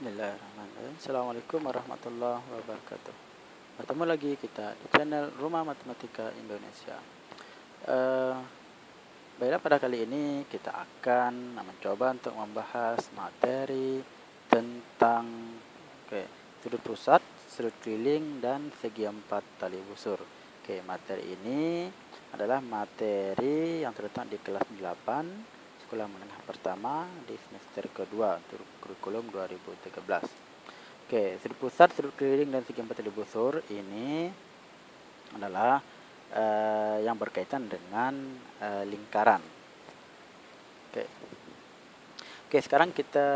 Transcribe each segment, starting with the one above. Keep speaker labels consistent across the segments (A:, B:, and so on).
A: Bismillahirrahmanirrahim. Assalamualaikum warahmatullahi wabarakatuh. Bertemu lagi kita di channel Rumah Matematika Indonesia. Baiklah, pada kali ini kita akan mencoba untuk membahas materi tentang sudut pusat, sudut keliling, dan segi empat tali busur. Materi ini adalah materi yang terletak di kelas 8 sekolah menengah pertama di semester kedua untuk kurikulum 2013. Sudut pusat, sudut keliling, dan segi empat tali busur ini adalah yang berkaitan dengan lingkaran. Sekarang kita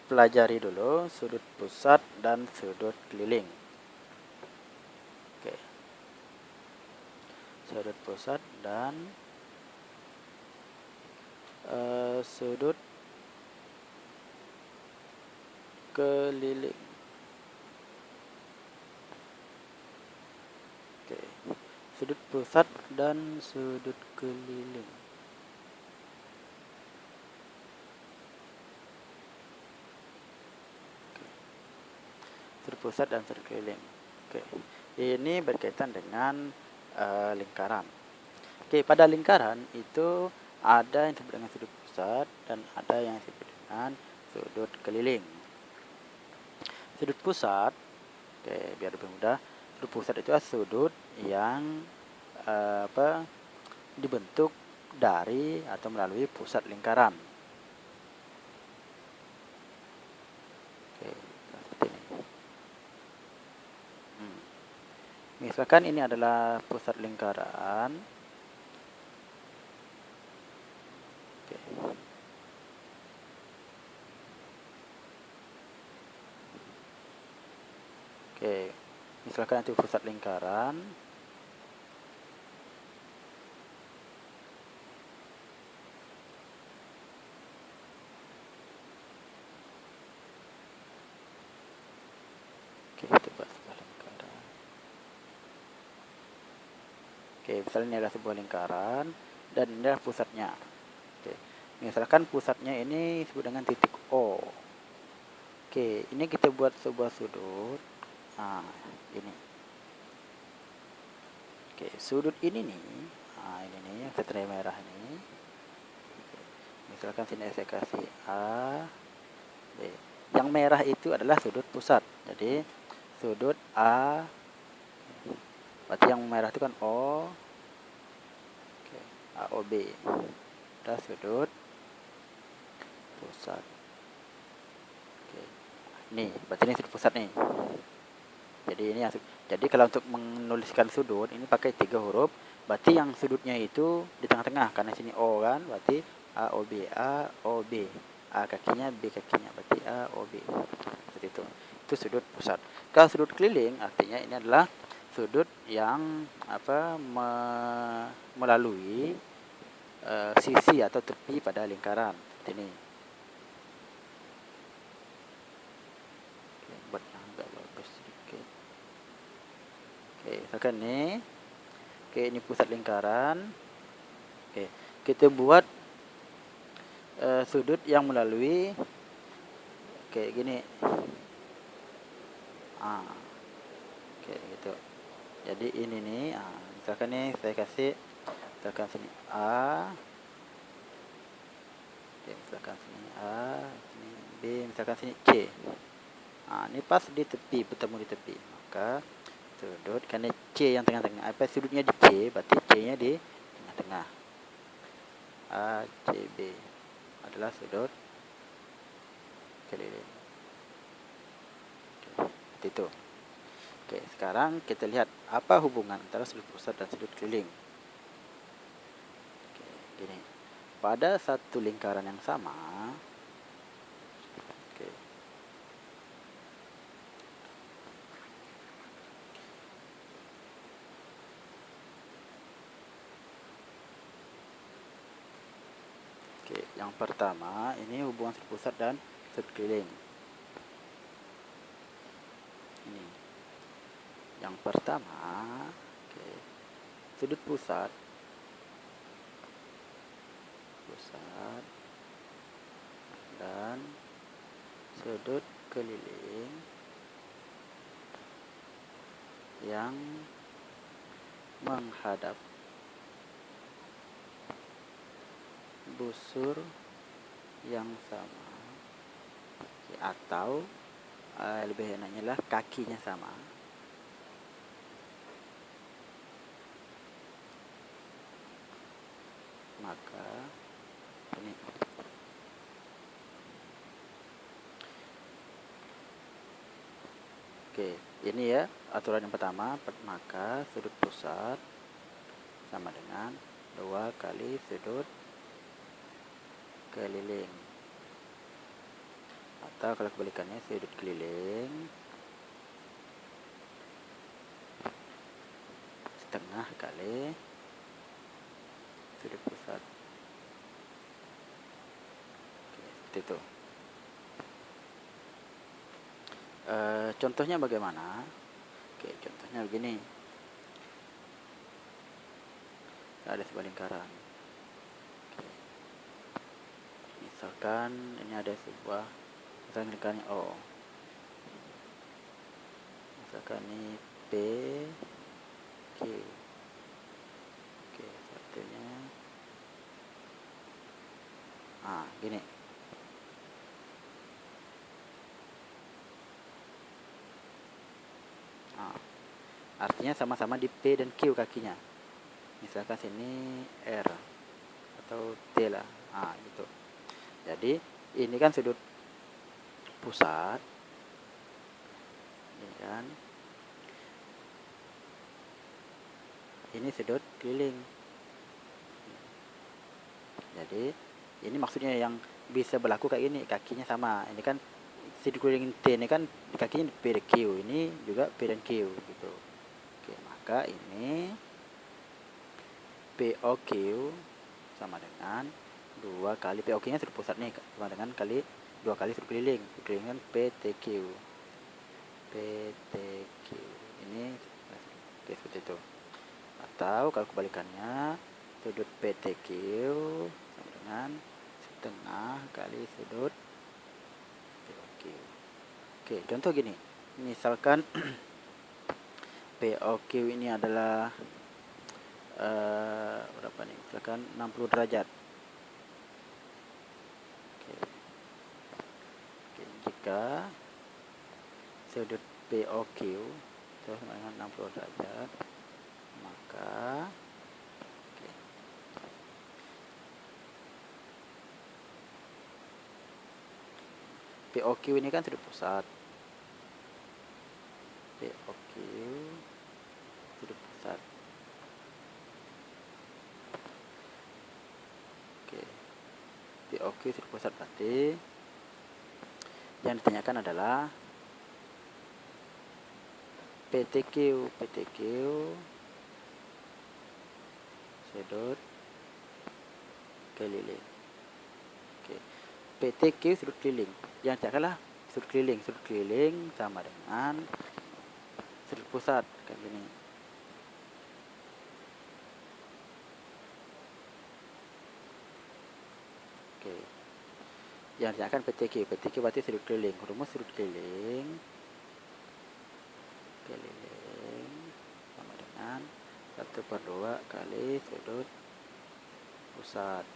A: pelajari dulu sudut pusat dan sudut keliling. Sudut pusat dan sudut keliling. Sudut pusat dan sudut keliling. Sudut pusat dan sudut keliling. Ini berkaitan dengan lingkaran. Pada lingkaran itu ada yang disebut dengan sudut pusat dan ada yang disebut dengan sudut keliling. Sudut pusat, biar lebih mudah, sudut pusat itu adalah sudut yang dibentuk dari atau melalui pusat lingkaran. Seperti ini. Misalkan ini adalah pusat lingkaran. Misalkan itu pusat lingkaran. Itu sebuah lingkaran. Misalnya ini adalah sebuah lingkaran dan ini adalah pusatnya. Misalkan pusatnya ini disebut dengan titik O. Ini kita buat sebuah sudut. Ini. Sudut ini nih. Ini nih yang tertera merah ini. Misalkan sini saya kasih A, B. Yang merah itu adalah sudut pusat. Jadi sudut A. Berarti yang merah itu kan O. AOB. Ada sudut pusat. Nih, berarti ini sudut pusat nih. Jadi kalau untuk menuliskan sudut ini pakai 3 huruf. Berarti yang sudutnya itu di tengah-tengah karena sini O kan, berarti AOB, AOB. A kakinya, B kakinya, berarti AOB. Seperti itu. Itu sudut pusat. Kalau sudut keliling artinya ini adalah sudut yang melalui sisi atau tepi pada lingkaran. Seperti ini. Buat yang agak bagus sedikit. Misalkan nih. Ini pusat lingkaran. Kita buat sudut yang melalui gini. Gitu. Jadi ini nih, misalkan nih saya kasih misalkan sini A. Misalkan sini A, sini B, misalkan sini C. Ini pas di tepi, bertemu di tepi. Maka sudut karena C yang tengah-tengah, sudutnya di C, berarti C-nya di tengah-tengah. ACB adalah sudut keliling. Seperti itu. Sekarang kita lihat apa hubungan antara sudut pusat dan sudut keliling. Gini. Pada satu lingkaran yang sama, yang pertama ini hubungan sudut pusat dan sudut keliling. Ini. Yang pertama, sudut pusat dan sudut keliling yang menghadap busur yang sama, atau lebih enaknya lah kakinya sama. Maka ini ini ya aturan yang pertama. Maka sudut pusat sama dengan 2 kali sudut keliling, atau kalau kebalikannya sudut keliling setengah kali sudut pusat. Seperti itu. Contohnya bagaimana? Contohnya begini. Ada sebuah lingkaran. Misalkan ini ada sebuah lingkaran O. Misalkan ini P, Q. Satunya. Gini. Artinya sama-sama di P dan Q kakinya. Misalkan sini R atau T lah. Gitu. Jadi ini kan sudut pusat. Ini kan. Ini sudut keliling. Jadi ini maksudnya yang bisa berlaku kayak gini, kakinya sama. Ini kan sudut keliling T ini kan kakinya P dan Q, ini juga P dan Q gitu. Maka ini POQ sama dengan 2 kali POQ nya sudut pusat nih sama dengan kali 2 kali sudut keliling. Sudut keliling kan PTQ. Ini seperti itu. Atau kalau kebalikannya sudut PTQ sama dengan setengah kali sudut POQ. Contoh gini. Misalkan POQ ini adalah berapa nih? Misalkan 60 derajat. Jika sudut POQ sama dengan 60 derajat, maka POQ ini kan sudut pusat. POQ sudut pusat. POQ sudut pusat berarti yang ditanyakan adalah PTQ sudut keliling. PTQ sudut keliling. Yang ditanyakanlah sudut keliling sama dengan sudut pusat kayak gini. Yang ditanyakan PTQ berarti sudut keliling. Rumus sudut keliling sama dengan 1/2 kali sudut pusat.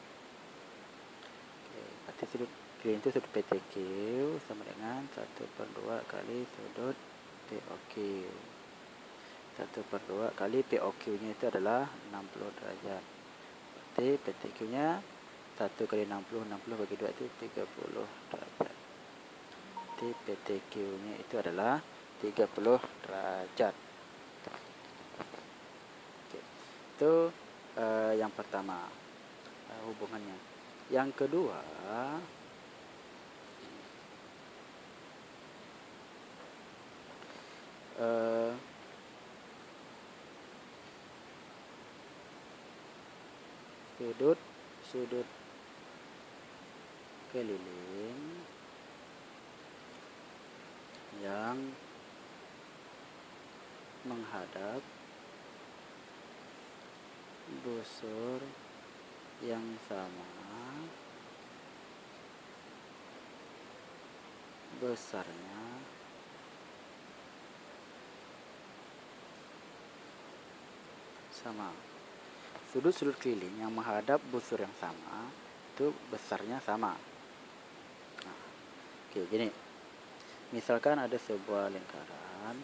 A: Berarti sudut keliling itu sudut PTQ sama dengan 1/2 kali sudut POQ. 1/2 kali POQ nya itu adalah 60 derajat. Berarti PTQ nya 1 kali 60 bagi 2 itu 30 derajat. Berarti PTQ nya itu adalah 30 derajat. Itu yang pertama, hubungannya. Yang kedua, sudut keliling yang menghadap busur yang sama besarnya sama. Sudut-sudut keliling yang menghadap busur yang sama itu besarnya sama. Nah, oke, gini. Misalkan ada sebuah lingkaran.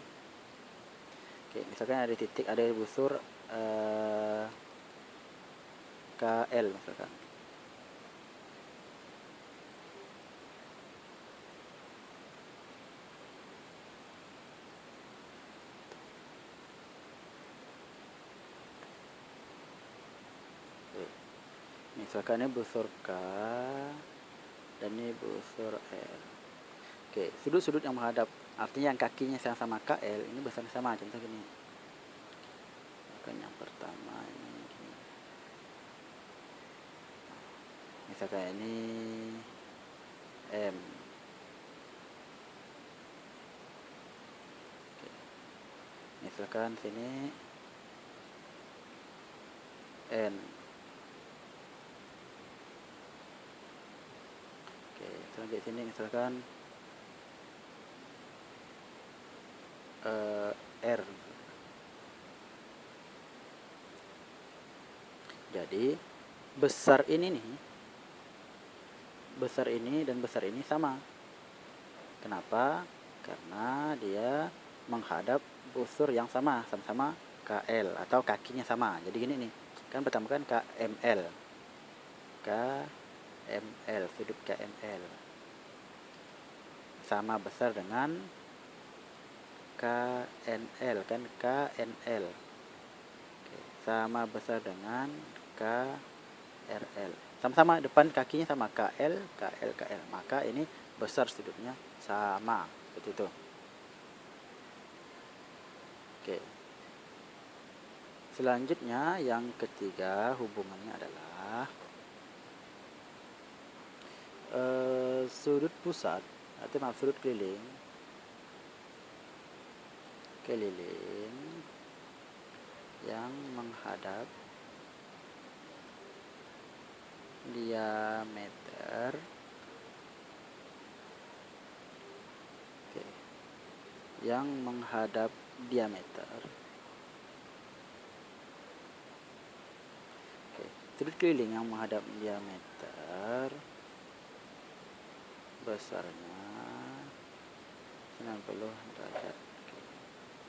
A: Oke, misalkan ada titik, ada busur KL misalkan. Misalkan ini busur K dan ini busur L. Oke, sudut-sudut yang menghadap, artinya yang kakinya sama KL ini besarnya sama. Contoh gini. Misalkan yang pertama ini gini. Misalkan ini M. Oke. Misalkan sini N. Oke, selanjutnya sini misalkan R. Jadi besar ini nih, besar ini dan besar ini sama. Kenapa? Karena dia menghadap busur yang sama, sama-sama KL atau kakinya sama. Jadi gini nih, kan pertama kan KML, KML, sudut KML sama besar dengan KNL, kan KNL. Oke, sama besar dengan KRL. Sama-sama depan kakinya sama KL, KL, KL. Maka ini besar sudutnya sama. Seperti itu. Oke. Selanjutnya yang ketiga hubungannya adalah sudut pusat atau maaf sudut keliling yang menghadap diameter yang menghadap diameter. Sudut keliling yang menghadap diameter besarnya 90 derajat.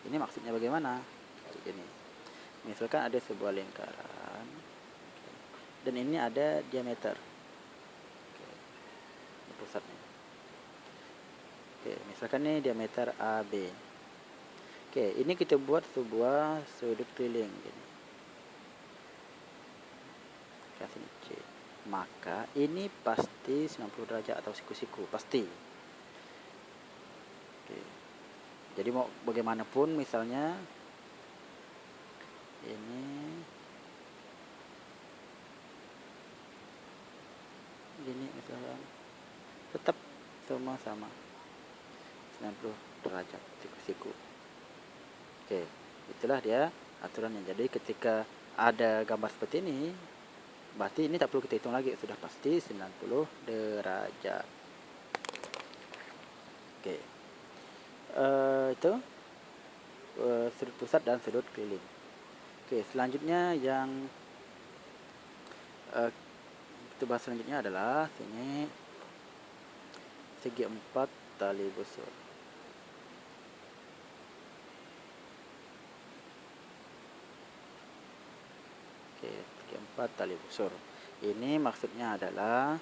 A: Ini maksudnya bagaimana? Ini. Misalkan ada sebuah lingkaran dan ini ada diameter. Ini pusatnya. Oke, misalkan ini diameter AB. Oke, ini kita buat sebuah sudut keliling gini. Kasih C. Maka ini pasti 90 derajat atau siku-siku, pasti. Oke. Jadi mau bagaimanapun misalnya ini gini misalnya tetap semua sama 90 derajat siku-siku. Oke, itulah dia aturannya. Jadi ketika ada gambar seperti ini, berarti ini tak perlu kita hitung lagi, sudah pasti 90 derajat. Oke. Itu sudut pusat dan sudut keliling. Oke, selanjutnya yang kita bahas selanjutnya adalah sini segi 4 tali busur. Oke, segi 4 tali busur. Ini maksudnya adalah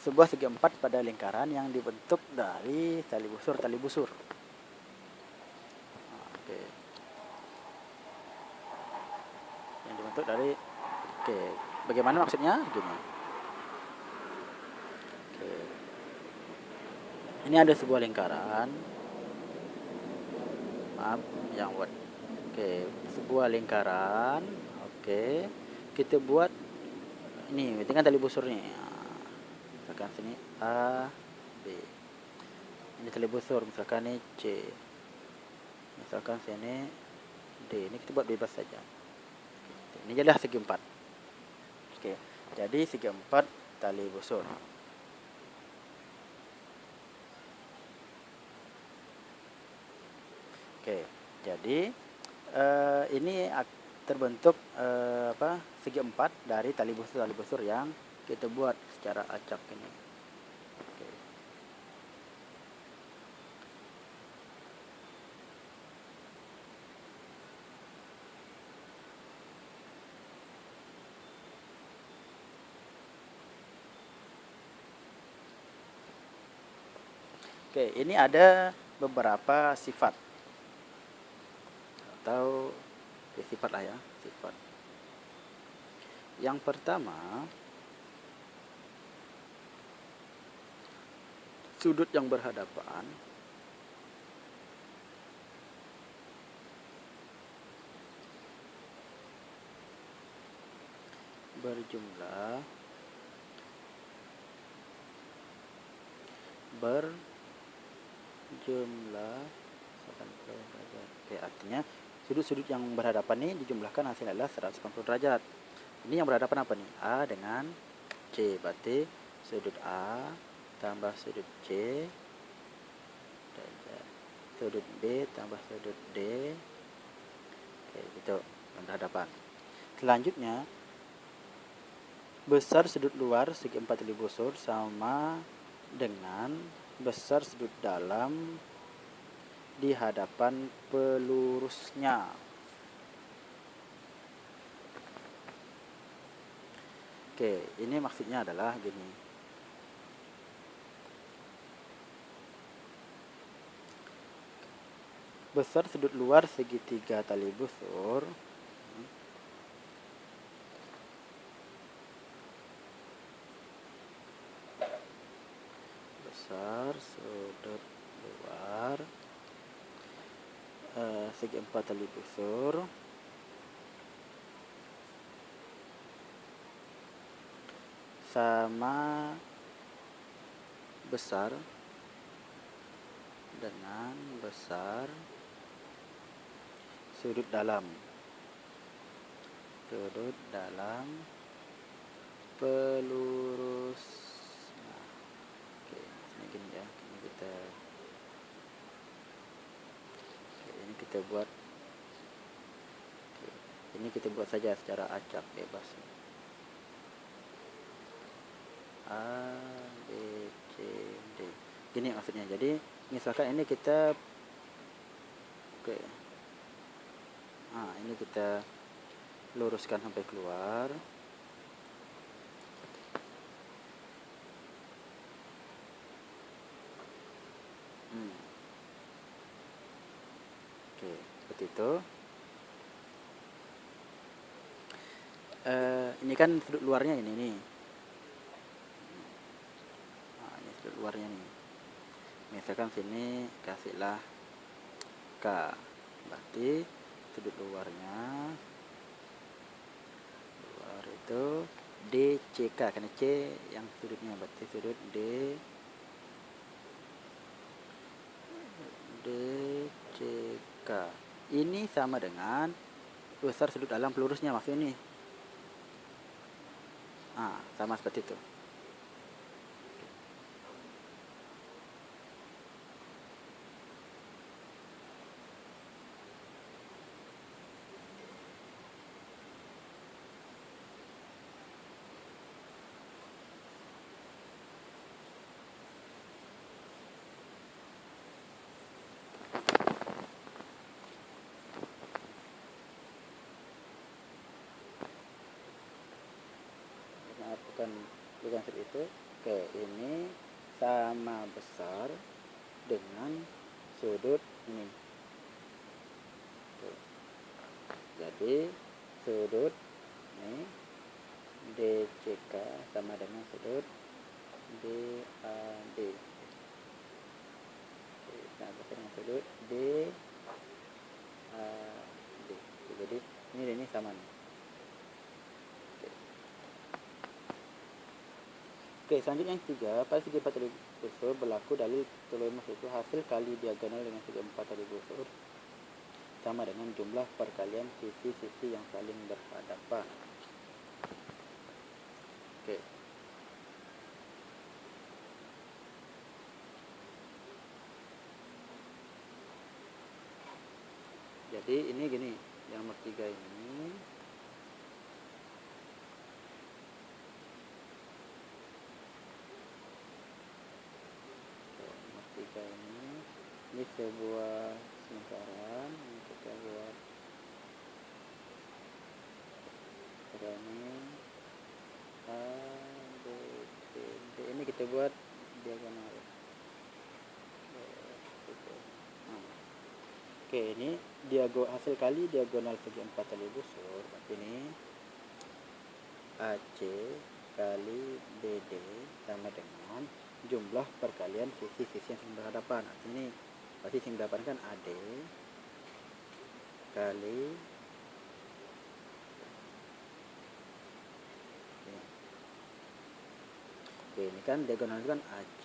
A: sebuah segi 4 pada lingkaran yang dibentuk dari tali busur. Oke. Yang dibentuk dari bagaimana maksudnya? Gini. Oke. Ini ada sebuah lingkaran. Maaf, yang buat. Oke, sebuah lingkaran. Oke. Kita buat ini, berarti kan tali busur nih. Misalkan sini A, B. Ini tali busur, misalkan ini C. Misalkan sini D. Ini kita buat bebas saja. Ini jadilah segi 4. Oke, jadi segi 4 tali busur. Oke, jadi ini terbentuk segi empat dari tali busur yang kita buat secara acak ini. Oke. Oke, ini ada beberapa sifat atau sifat lah ya, sifat. Yang pertama, sudut yang berhadapan berjumlah derajat. Oke, artinya sudut-sudut yang berhadapan ini dijumlahkan hasilnya adalah 180 derajat. Ini yang berhadapan apa nih? A dengan C. Berarti sudut A tambah sudut C derajat. Sudut B tambah sudut D. Oke, gitu yang berhadapan. Selanjutnya, besar sudut luar segi 4 tali busur sama dengan besar sudut dalam di hadapan pelurusnya. Oke, ini maksudnya adalah gini. Besar sudut luar segitiga tali busur besar sudut luar segi 4 tali busur sama besar dengan besar sudut dalam pelurus. Nah, oke, ini gini ya, ini kita buat. Oke, ini kita buat saja secara acak bebas. A, B, C, D. Gini maksudnya. Jadi misalkan ini kita ini kita luruskan sampai keluar. Oke, seperti itu. Ini kan sudut luarnya ini nih. Nah, ini sudut luarnya nih. Misalkan sini kasihlah K. Berarti sudut luar itu DCK, karena C yang sudutnya, berarti sudut DCK ini sama dengan besar sudut dalam pelurusnya, maksudnya nih. Sama seperti itu. Bukan seperti itu. Oke, ini sama besar dengan sudut ini. Oke. Jadi sudut ini DCK sama dengan sudut DAD. Oke, sama dengan sudut DAD. Jadi ini sama nih. Oke, selanjutnya yang ketiga, pada segi 4 tali busur berlaku dalil telemus, itu hasil kali diagonal dengan segi 4 tali busur sama dengan jumlah perkalian sisi-sisi yang saling berhadapan. Oke. Jadi ini gini, yang nomor 3 ini ini sebuah lingkaran yang kita buat programming A, B, C, D. Ini kita buat diagonal. Oke, ini hasil kali diagonal segi 4 tali busur. Berarti ini AC kali BD sama dengan jumlah perkalian sisi-sisi yang saling berhadapan. Artinya ini pasti yang berhadapan kan AD kali Oke, ini kan diagonal itu kan AC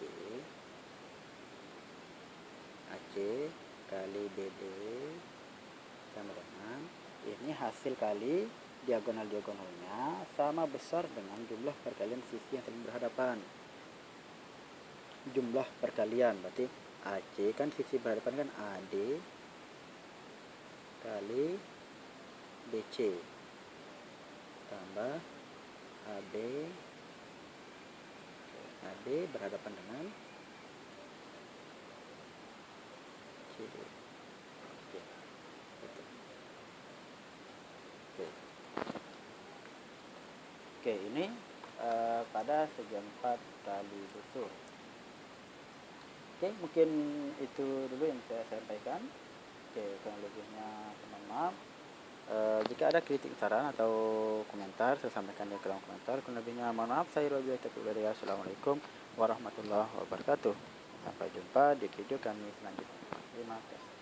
A: kali BD sama dengan ini hasil kali diagonalnya sama besar dengan jumlah perkalian sisi yang saling berhadapan. Jumlah perkalian berarti AC kan sisi berhadapan kan AD kali BC tambah AB berhadapan dengan CD. Oke, ini pada segi 4 tali busur. Oke, mungkin itu dulu yang saya sampaikan. Oke, kurang lebihnya mohon maaf. Jika ada kritik, saran atau komentar, saya sampaikan di kolom komentar. Kurang lebihnya mohon maaf. Saya Robi Taufiq. Assalamualaikum warahmatullahi wabarakatuh. Sampai jumpa di video kami selanjutnya. Terima kasih.